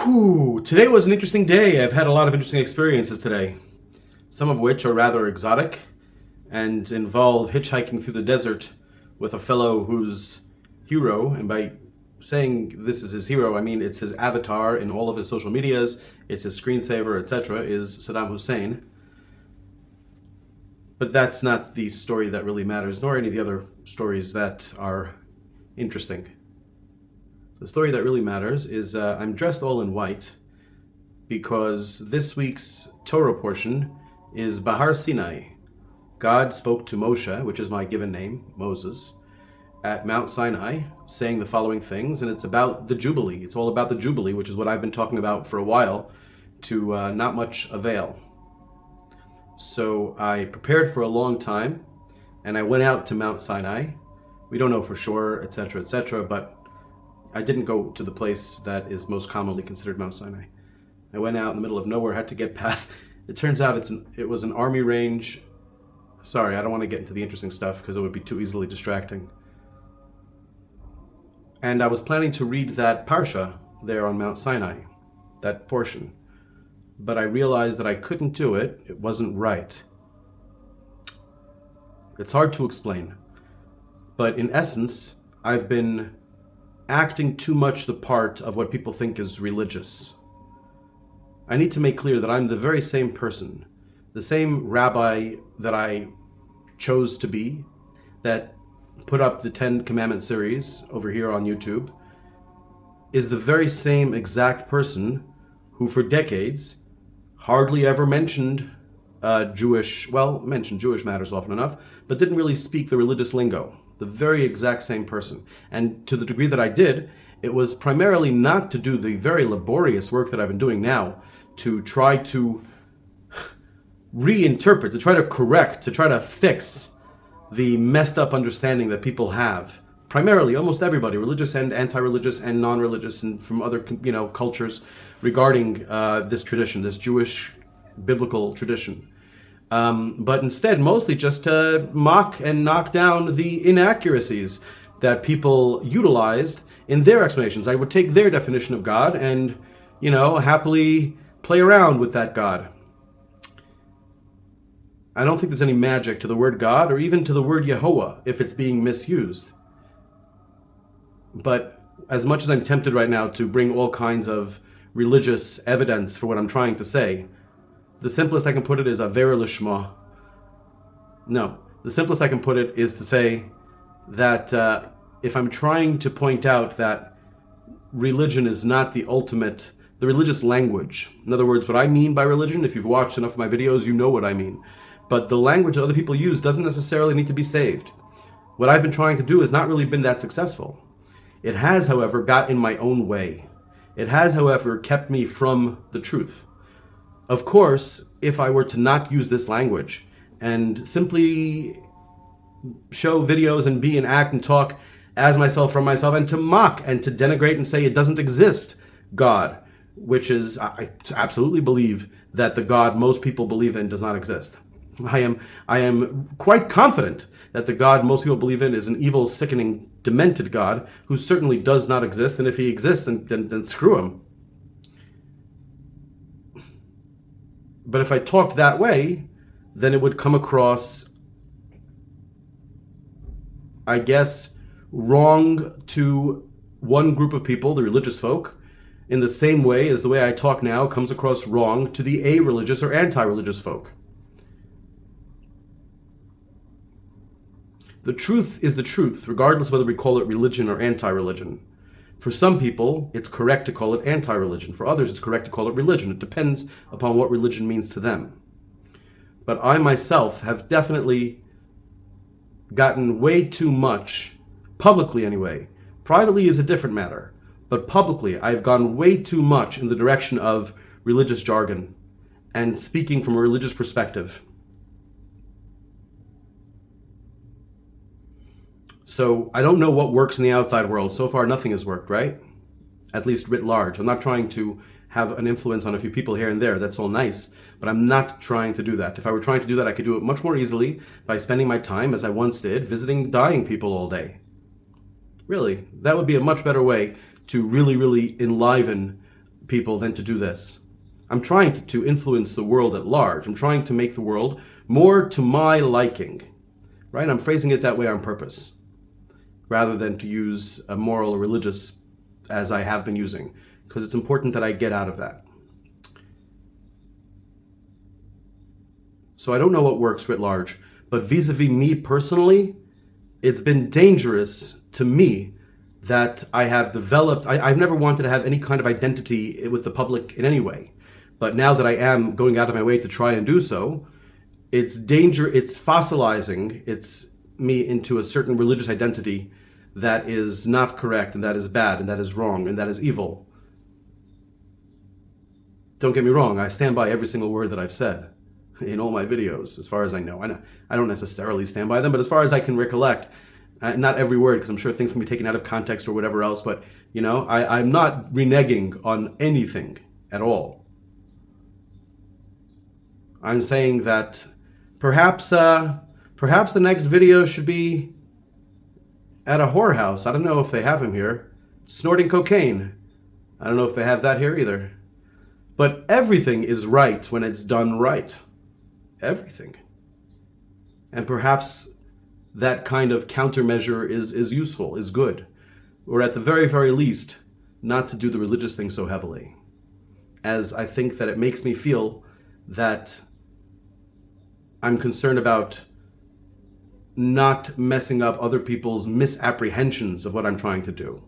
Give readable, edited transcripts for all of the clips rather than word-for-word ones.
Whew, today was an interesting day. I've had a lot of interesting experiences today, some of which are rather exotic and involve hitchhiking through the desert with a fellow whose hero, and by saying this is his hero, I mean it's his avatar in all of his social medias, it's his screensaver, etc., is Saddam Hussein. But that's not the story that really matters, nor any of the other stories that are interesting. The story that really matters is I'm dressed all in white because this week's Torah portion is Bahar Sinai. God spoke to Moshe, which is my given name, Moses, at Mount Sinai, saying the following things, and it's about the Jubilee. It's all about the Jubilee, which is what I've been talking about for a while, to not much avail. So I prepared for a long time, and I went out to Mount Sinai. We don't know for sure, etc., but I didn't go to the place that is most commonly considered Mount Sinai. I went out in the middle of nowhere, had to get past. It turns out it was an army range. Sorry, I don't want to get into the interesting stuff because it would be too easily distracting. And I was planning to read that parsha there on Mount Sinai, that portion. But I realized that I couldn't do it. It wasn't right. It's hard to explain. But in essence, I've been acting too much the part of what people think is religious. I need to make clear that I'm the very same person, the same rabbi that I chose to be, that put up the 10 Commandment series over here on YouTube, is the very same exact person who for decades hardly ever mentioned mentioned Jewish matters often enough, but didn't really speak the religious lingo. The very exact same person. And to the degree that I did, it was primarily not to do the very laborious work that I've been doing now, to try to reinterpret, to try to correct, to try to fix the messed up understanding that people have. Primarily, almost everybody, religious and anti-religious and non-religious and from other cultures regarding this tradition, this Jewish biblical tradition. But instead, mostly just to mock and knock down the inaccuracies that people utilized in their explanations. I would take their definition of God and, happily play around with that God. I don't think there's any magic to the word God or even to the word Yehovah if it's being misused. But as much as I'm tempted right now to bring all kinds of religious evidence for what I'm trying to say, the simplest I can put it is Avera Lishma. No, the simplest I can put it is to say that if I'm trying to point out that religion is not the religious language. In other words, what I mean by religion, if you've watched enough of my videos, you know what I mean. But the language that other people use doesn't necessarily need to be saved. What I've been trying to do has not really been that successful. It has, however, got in my own way. It has, however, kept me from the truth. Of course, if I were to not use this language and simply show videos and be and act and talk as myself from myself and to mock and to denigrate and say it doesn't exist God, which is, I absolutely believe that the God most people believe in does not exist. I am quite confident that the God most people believe in is an evil, sickening, demented God who certainly does not exist, and if he exists, then screw him. But if I talked that way, then it would come across, I guess, wrong to one group of people, the religious folk, in the same way as the way I talk now comes across wrong to the a-religious or anti-religious folk. The truth is the truth, regardless of whether we call it religion or anti-religion. For some people, it's correct to call it anti-religion. For others, it's correct to call it religion. It depends upon what religion means to them. But I myself have definitely gotten way too much, publicly anyway. Privately is a different matter. But publicly, I've gone way too much in the direction of religious jargon and speaking from a religious perspective. So I don't know what works in the outside world. So far, nothing has worked, right? At least writ large. I'm not trying to have an influence on a few people here and there. That's all nice. But I'm not trying to do that. If I were trying to do that, I could do it much more easily by spending my time, as I once did, visiting dying people all day. Really, that would be a much better way to really, really enliven people than to do this. I'm trying to influence the world at large. I'm trying to make the world more to my liking, right? I'm phrasing it that way on purpose, rather than to use a moral or religious as I have been using, because it's important that I get out of that. So I don't know what works writ large, but vis-a-vis me personally, it's been dangerous to me that I have developed. I've never wanted to have any kind of identity with the public in any way. But now that I am going out of my way to try and do so, it's fossilizing me into a certain religious identity that is not correct, and that is bad, and that is wrong, and that is evil. Don't get me wrong, I stand by every single word that I've said in all my videos, as far as I know. I don't necessarily stand by them, but as far as I can recollect, not every word, because I'm sure things can be taken out of context or whatever else, but, I'm not reneging on anything at all. I'm saying that perhaps the next video should be at a whorehouse. I don't know if they have him here. Snorting cocaine. I don't know if they have that here either. But everything is right when it's done right. Everything. And perhaps that kind of countermeasure is useful, is good. Or at the very, very least, not to do the religious thing so heavily. As I think that it makes me feel that I'm concerned about not messing up other people's misapprehensions of what I'm trying to do.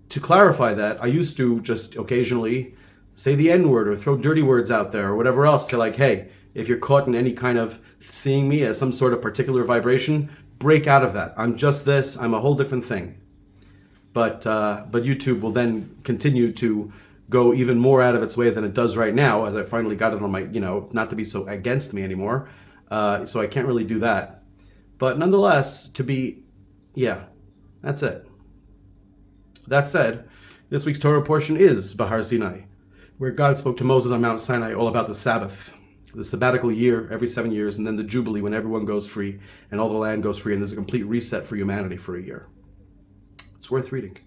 To clarify that, I used to just occasionally say the N-word or throw dirty words out there or whatever else to hey, if you're caught in any kind of seeing me as some sort of particular vibration, break out of that. I'm just this, I'm a whole different thing. But YouTube will then continue to go even more out of its way than it does right now, as I finally got it on my, not to be so against me anymore. So I can't really do that. But nonetheless, that's it. That said, this week's Torah portion is Bahar Sinai, where God spoke to Moses on Mount Sinai all about the Sabbath, the sabbatical year every 7 years, and then the Jubilee when everyone goes free and all the land goes free, and there's a complete reset for humanity for a year. It's worth reading.